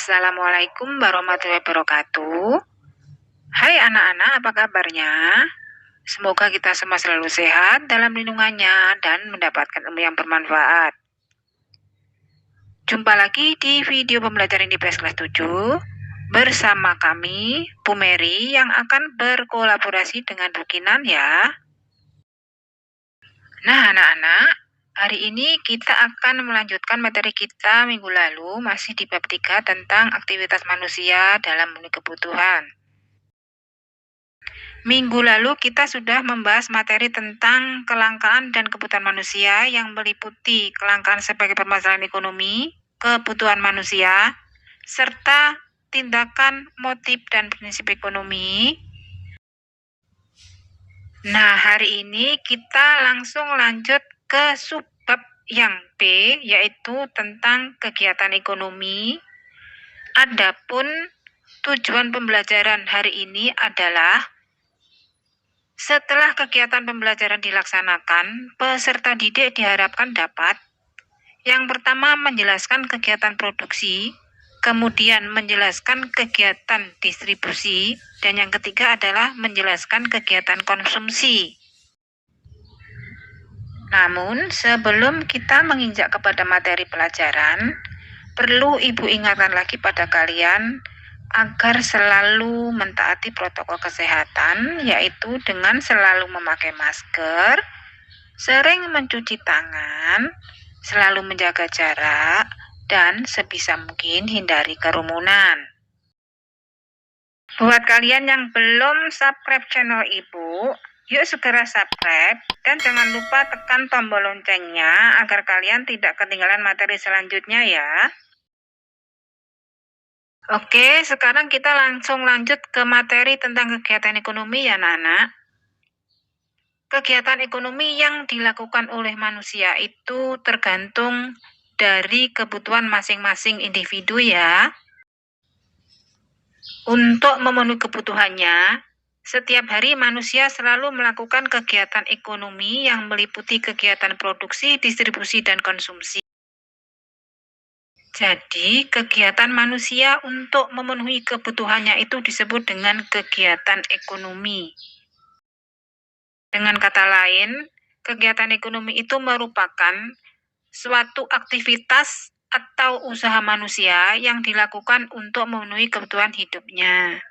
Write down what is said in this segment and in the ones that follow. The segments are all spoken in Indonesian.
Assalamualaikum warahmatullahi wabarakatuh. Hai anak-anak, apa kabarnya? Semoga kita semua selalu sehat dalam lindungannya dan mendapatkan ilmu yang bermanfaat. Jumpa lagi di video pembelajaran IPS kelas 7 bersama kami, Bu Mary, yang akan berkolaborasi dengan Bu Kinan ya. Nah anak-anak, hari ini kita akan melanjutkan materi kita minggu lalu masih di bab 3 tentang aktivitas manusia dalam memenuhi kebutuhan. Minggu lalu kita sudah membahas materi tentang kelangkaan dan kebutuhan manusia yang meliputi kelangkaan sebagai permasalahan ekonomi, kebutuhan manusia, serta tindakan, motif, dan prinsip ekonomi. Nah, hari ini kita langsung lanjut ke subbab yang B, yaitu tentang kegiatan ekonomi. Adapun tujuan pembelajaran hari ini adalah setelah kegiatan pembelajaran dilaksanakan, peserta didik diharapkan dapat yang pertama menjelaskan kegiatan produksi, kemudian menjelaskan kegiatan distribusi, dan yang ketiga adalah menjelaskan kegiatan konsumsi. Namun, sebelum kita menginjak kepada materi pelajaran, perlu Ibu ingatkan lagi pada kalian agar selalu mentaati protokol kesehatan, yaitu dengan selalu memakai masker, sering mencuci tangan, selalu menjaga jarak, dan sebisa mungkin hindari kerumunan. Buat kalian yang belum subscribe channel Ibu, yuk segera subscribe dan jangan lupa tekan tombol loncengnya agar kalian tidak ketinggalan materi selanjutnya ya. Oke, sekarang kita langsung lanjut ke materi tentang kegiatan ekonomi ya anak-anak. Kegiatan ekonomi yang dilakukan oleh manusia itu tergantung dari kebutuhan masing-masing individu ya. Untuk memenuhi kebutuhannya, setiap hari manusia selalu melakukan kegiatan ekonomi yang meliputi kegiatan produksi, distribusi, dan konsumsi. Jadi, kegiatan manusia untuk memenuhi kebutuhannya itu disebut dengan kegiatan ekonomi. Dengan kata lain, kegiatan ekonomi itu merupakan suatu aktivitas atau usaha manusia yang dilakukan untuk memenuhi kebutuhan hidupnya.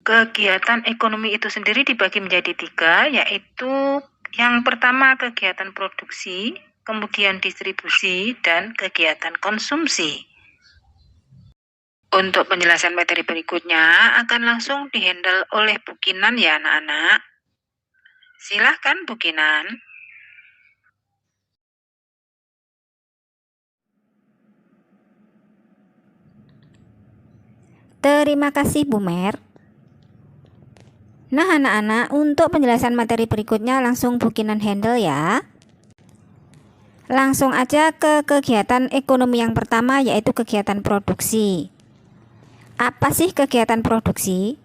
Kegiatan ekonomi itu sendiri dibagi menjadi 3, yaitu yang pertama kegiatan produksi, kemudian distribusi, dan kegiatan konsumsi. Untuk penjelasan materi berikutnya akan langsung dihandle oleh Bu Kinan ya anak-anak. Silahkan Bu Kinan. Terima kasih Bu Mer. Nah anak-anak, untuk penjelasan materi berikutnya langsung Bu Kinan handle ya. Langsung aja ke kegiatan ekonomi yang pertama, yaitu kegiatan produksi. Apa sih kegiatan produksi?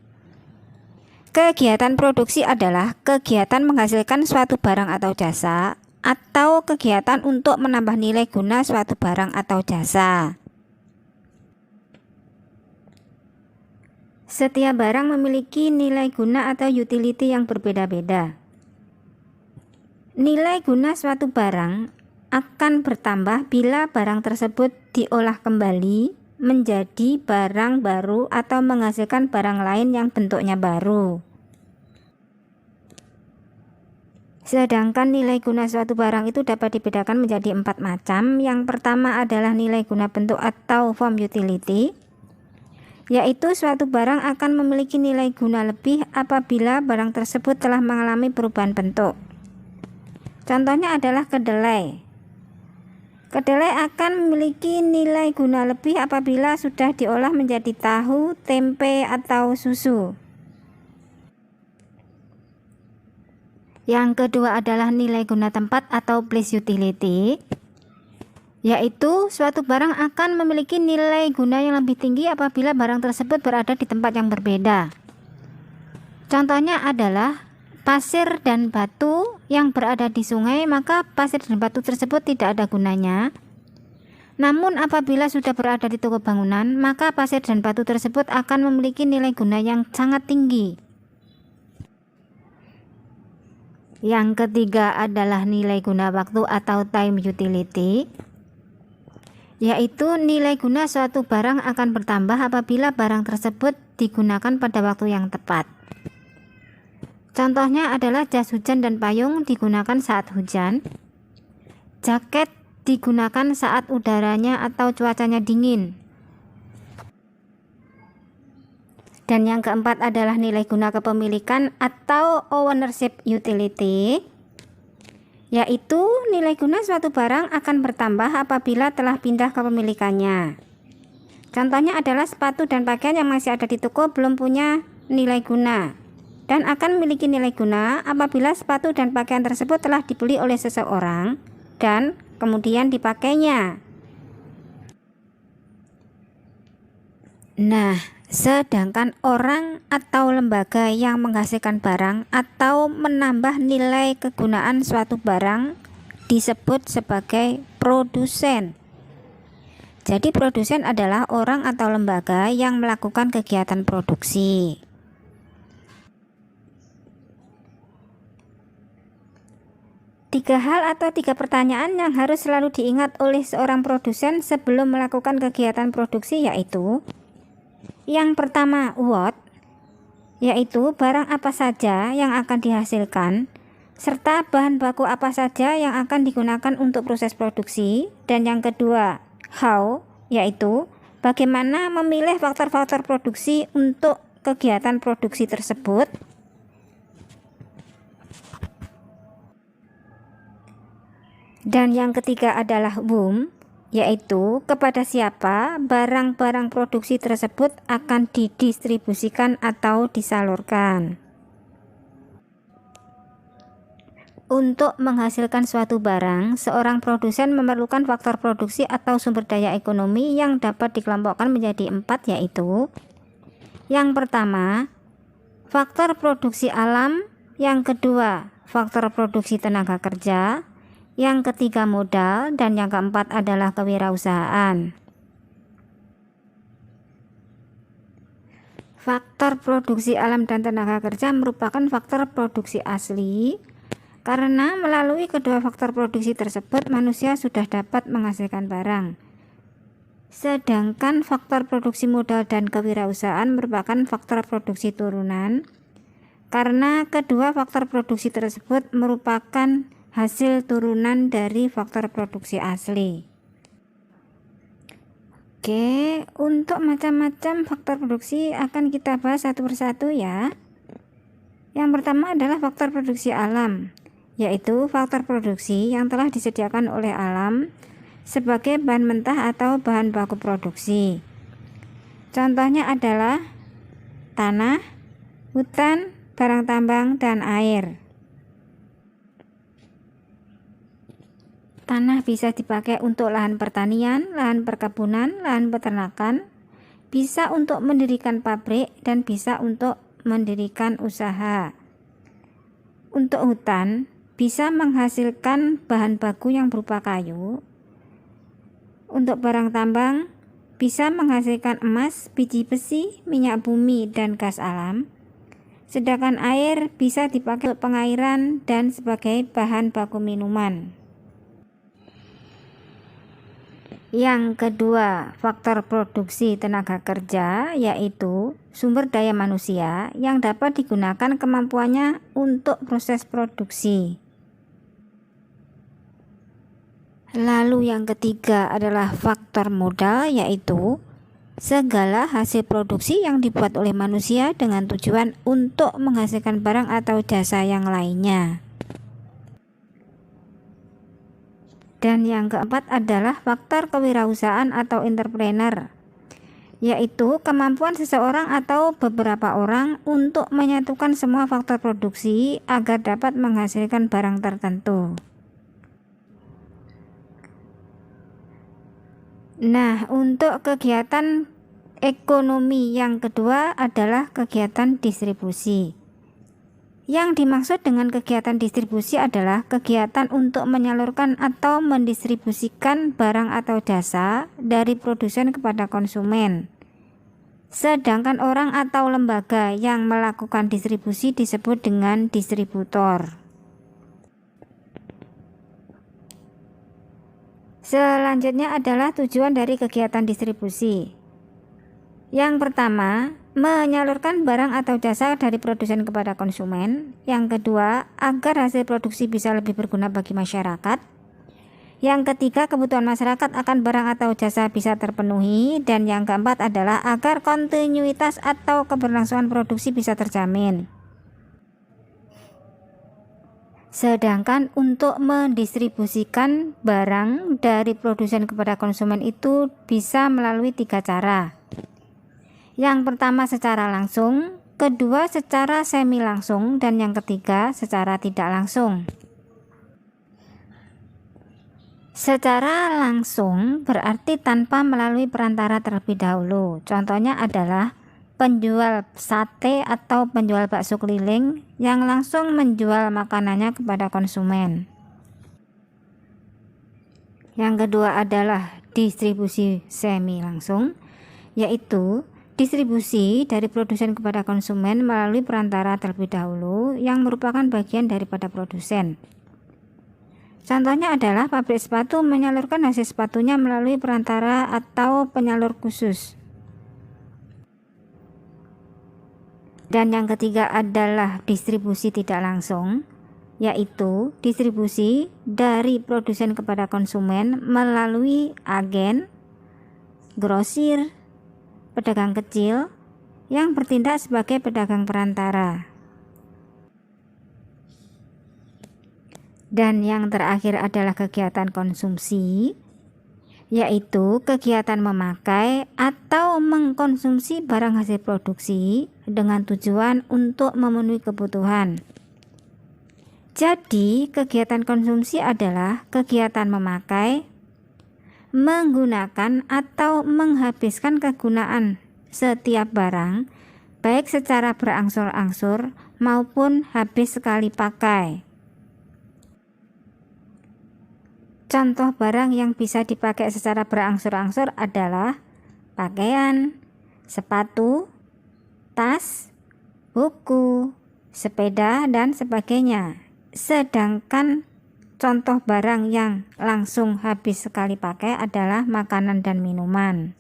Kegiatan produksi adalah kegiatan menghasilkan suatu barang atau jasa, atau kegiatan untuk menambah nilai guna suatu barang atau jasa. Setiap barang memiliki nilai guna atau utility yang berbeda-beda. Nilai guna suatu barang akan bertambah bila barang tersebut diolah kembali menjadi barang baru atau menghasilkan barang lain yang bentuknya baru. Sedangkan nilai guna suatu barang itu dapat dibedakan menjadi 4 macam. Yang pertama adalah nilai guna bentuk atau form utility, yaitu suatu barang akan memiliki nilai guna lebih apabila barang tersebut telah mengalami perubahan bentuk. Contohnya adalah kedelai. Kedelai akan memiliki nilai guna lebih apabila sudah diolah menjadi tahu, tempe, atau susu. Yang kedua adalah nilai guna tempat atau place utility, yaitu suatu barang akan memiliki nilai guna yang lebih tinggi apabila barang tersebut berada di tempat yang berbeda. Contohnya adalah pasir dan batu yang berada di sungai, maka pasir dan batu tersebut tidak ada gunanya. Namun apabila sudah berada di toko bangunan, maka pasir dan batu tersebut akan memiliki nilai guna yang sangat tinggi. Yang ketiga adalah nilai guna waktu atau time utility, yaitu nilai guna suatu barang akan bertambah apabila barang tersebut digunakan pada waktu yang tepat. Contohnya adalah jas hujan dan payung digunakan saat hujan, jaket digunakan saat udaranya atau cuacanya dingin. Dan yang keempat adalah nilai guna kepemilikan atau ownership utility, yaitu nilai guna suatu barang akan bertambah apabila telah pindah kepemilikannya. Contohnya adalah sepatu dan pakaian yang masih ada di toko belum punya nilai guna dan akan memiliki nilai guna apabila sepatu dan pakaian tersebut telah dibeli oleh seseorang dan kemudian dipakainya. Nah, sedangkan orang atau lembaga yang menghasilkan barang atau menambah nilai kegunaan suatu barang disebut sebagai produsen. Jadi produsen adalah orang atau lembaga yang melakukan kegiatan produksi. Tiga hal atau tiga pertanyaan yang harus selalu diingat oleh seorang produsen sebelum melakukan kegiatan produksi yaitu: yang pertama, what, yaitu barang apa saja yang akan dihasilkan, serta bahan baku apa saja yang akan digunakan untuk proses produksi. Dan yang kedua, how, yaitu bagaimana memilih faktor-faktor produksi untuk kegiatan produksi tersebut. Dan yang ketiga adalah whom, yaitu kepada siapa barang-barang produksi tersebut akan didistribusikan atau disalurkan. Untuk menghasilkan suatu barang, seorang produsen memerlukan faktor produksi atau sumber daya ekonomi yang dapat dikelompokkan menjadi 4, yaitu: yang pertama, faktor produksi alam; yang kedua, faktor produksi tenaga kerja; yang ketiga, modal; dan yang keempat adalah kewirausahaan. Faktor produksi alam dan tenaga kerja merupakan faktor produksi asli, karena melalui kedua faktor produksi tersebut manusia sudah dapat menghasilkan barang. Sedangkan faktor produksi modal dan kewirausahaan merupakan faktor produksi turunan, karena kedua faktor produksi tersebut merupakan hasil turunan dari faktor produksi asli. Oke, untuk macam-macam faktor produksi akan kita bahas satu persatu ya. Yang pertama adalah faktor produksi alam, yaitu faktor produksi yang telah disediakan oleh alam sebagai bahan mentah atau bahan baku produksi. Contohnya adalah tanah, hutan, barang tambang, dan air. Tanah bisa dipakai untuk lahan pertanian, lahan perkebunan, lahan peternakan, bisa untuk mendirikan pabrik, dan bisa untuk mendirikan usaha. Untuk hutan, bisa menghasilkan bahan baku yang berupa kayu. Untuk barang tambang, bisa menghasilkan emas, biji besi, minyak bumi, dan gas alam. Sedangkan air bisa dipakai untuk pengairan dan sebagai bahan baku minuman. Yang kedua, faktor produksi tenaga kerja, yaitu sumber daya manusia yang dapat digunakan kemampuannya untuk proses produksi. Lalu yang ketiga adalah faktor modal, yaitu segala hasil produksi yang dibuat oleh manusia dengan tujuan untuk menghasilkan barang atau jasa yang lainnya. Dan yang keempat adalah faktor kewirausahaan atau entrepreneur, yaitu kemampuan seseorang atau beberapa orang untuk menyatukan semua faktor produksi agar dapat menghasilkan barang tertentu. Nah, untuk kegiatan ekonomi yang kedua adalah kegiatan distribusi, Yang dimaksud dengan kegiatan distribusi adalah kegiatan untuk menyalurkan atau mendistribusikan barang atau jasa dari produsen kepada konsumen. Sedangkan orang atau lembaga yang melakukan distribusi disebut dengan distributor. Selanjutnya adalah tujuan dari kegiatan distribusi. Yang pertama, menyalurkan barang atau jasa dari produsen kepada konsumen. Yang kedua, agar hasil produksi bisa lebih berguna bagi masyarakat. Yang ketiga, kebutuhan masyarakat akan barang atau jasa bisa terpenuhi. Dan yang keempat adalah agar kontinuitas atau keberlangsungan produksi bisa terjamin. Sedangkan untuk mendistribusikan barang dari produsen kepada konsumen itu bisa melalui 3 cara. Yang pertama secara langsung, kedua secara semi langsung, dan yang ketiga secara tidak langsung. Secara langsung berarti tanpa melalui perantara terlebih dahulu. Contohnya adalah penjual sate atau penjual bakso keliling yang langsung menjual makanannya kepada konsumen. Yang kedua adalah distribusi semi langsung, yaitu distribusi dari produsen kepada konsumen melalui perantara terlebih dahulu yang merupakan bagian daripada produsen. Contohnya adalah pabrik sepatu menyalurkan hasil sepatunya melalui perantara atau penyalur khusus. Dan yang ketiga adalah distribusi tidak langsung, yaitu distribusi dari produsen kepada konsumen melalui agen, grosir, pedagang kecil yang bertindak sebagai pedagang perantara. Dan yang terakhir adalah kegiatan konsumsi, yaitu kegiatan memakai atau mengkonsumsi barang hasil produksi dengan tujuan untuk memenuhi kebutuhan. Jadi, kegiatan konsumsi adalah kegiatan memakai, menggunakan atau menghabiskan kegunaan setiap barang, baik secara berangsur-angsur maupun habis sekali pakai. Contoh barang yang bisa dipakai secara berangsur-angsur adalah pakaian, sepatu, tas, buku, sepeda, dan sebagainya. Sedangkan contoh barang yang langsung habis sekali pakai adalah makanan dan minuman.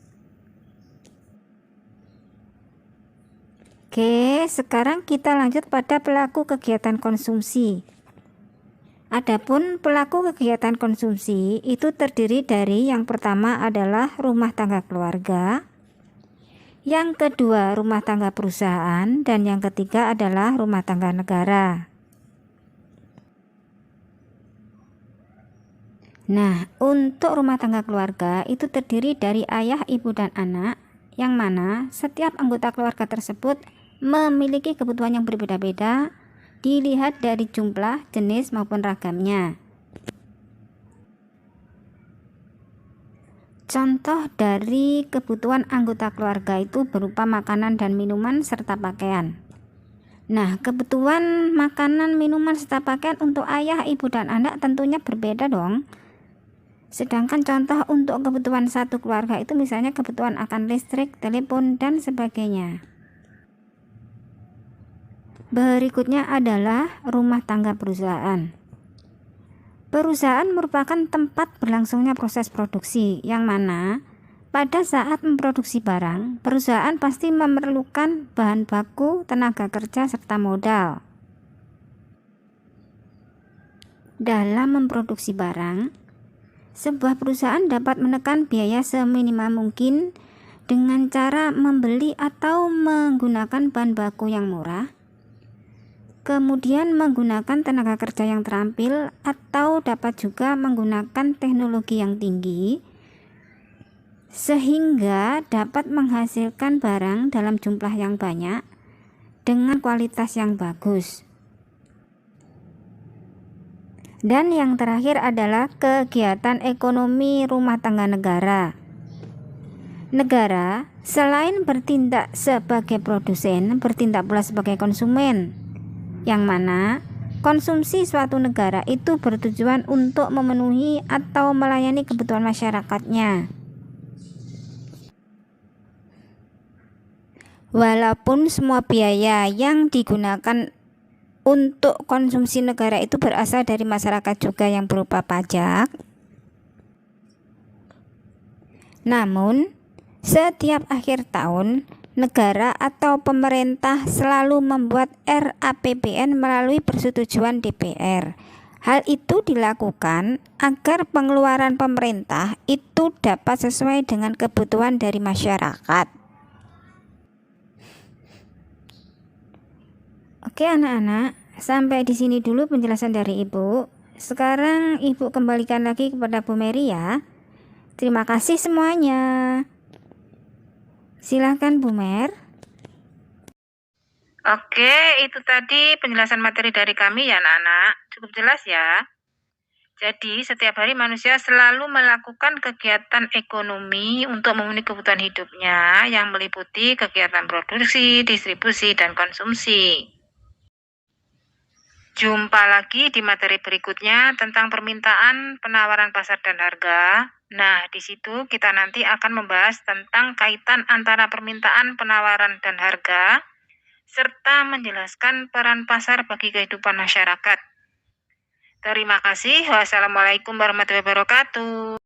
Oke, sekarang kita lanjut pada pelaku kegiatan konsumsi. Adapun pelaku kegiatan konsumsi itu terdiri dari yang pertama adalah rumah tangga keluarga, yang kedua rumah tangga perusahaan, dan yang ketiga adalah rumah tangga negara. Nah, untuk rumah tangga keluarga itu terdiri dari ayah, ibu, dan anak, yang mana setiap anggota keluarga tersebut memiliki kebutuhan yang berbeda-beda, dilihat dari jumlah, jenis, maupun ragamnya. Contoh dari kebutuhan anggota keluarga itu berupa makanan dan minuman serta pakaian. Nah, kebutuhan makanan, minuman, serta pakaian untuk ayah, ibu, dan anak tentunya berbeda dong. Sedangkan contoh untuk kebutuhan satu keluarga itu misalnya kebutuhan akan listrik, telepon, dan sebagainya. Berikutnya adalah rumah tangga perusahaan. Perusahaan merupakan tempat berlangsungnya proses produksi, yang mana pada saat memproduksi barang, perusahaan pasti memerlukan bahan baku, tenaga kerja, serta modal. Dalam memproduksi barang, sebuah perusahaan dapat menekan biaya seminimal mungkin dengan cara membeli atau menggunakan bahan baku yang murah, kemudian menggunakan tenaga kerja yang terampil, atau dapat juga menggunakan teknologi yang tinggi sehingga dapat menghasilkan barang dalam jumlah yang banyak dengan kualitas yang bagus. Dan yang terakhir adalah kegiatan ekonomi rumah tangga negara. Negara selain bertindak sebagai produsen, bertindak pula sebagai konsumen. yang mana konsumsi suatu negara itu bertujuan untuk memenuhi atau melayani kebutuhan masyarakatnya. Walaupun semua biaya yang digunakan untuk konsumsi negara itu berasal dari masyarakat juga yang berupa pajak, namun setiap akhir tahun negara atau pemerintah selalu membuat RAPBN melalui persetujuan DPR. Hal itu dilakukan agar pengeluaran pemerintah itu dapat sesuai dengan kebutuhan dari masyarakat. Oke anak-anak, sampai di sini dulu penjelasan dari Ibu. Sekarang Ibu kembalikan lagi kepada Bu Mary ya. Terima kasih semuanya. Silahkan Bu Mer. Oke, itu tadi penjelasan materi dari kami ya anak-anak. Cukup jelas ya. Jadi, setiap hari manusia selalu melakukan kegiatan ekonomi untuk memenuhi kebutuhan hidupnya yang meliputi kegiatan produksi, distribusi, dan konsumsi. Jumpa lagi di materi berikutnya tentang permintaan, penawaran pasar, dan harga. Nah, di situ kita nanti akan membahas tentang kaitan antara permintaan, penawaran, dan harga, serta menjelaskan peran pasar bagi kehidupan masyarakat. Terima kasih. Wassalamualaikum warahmatullahi wabarakatuh.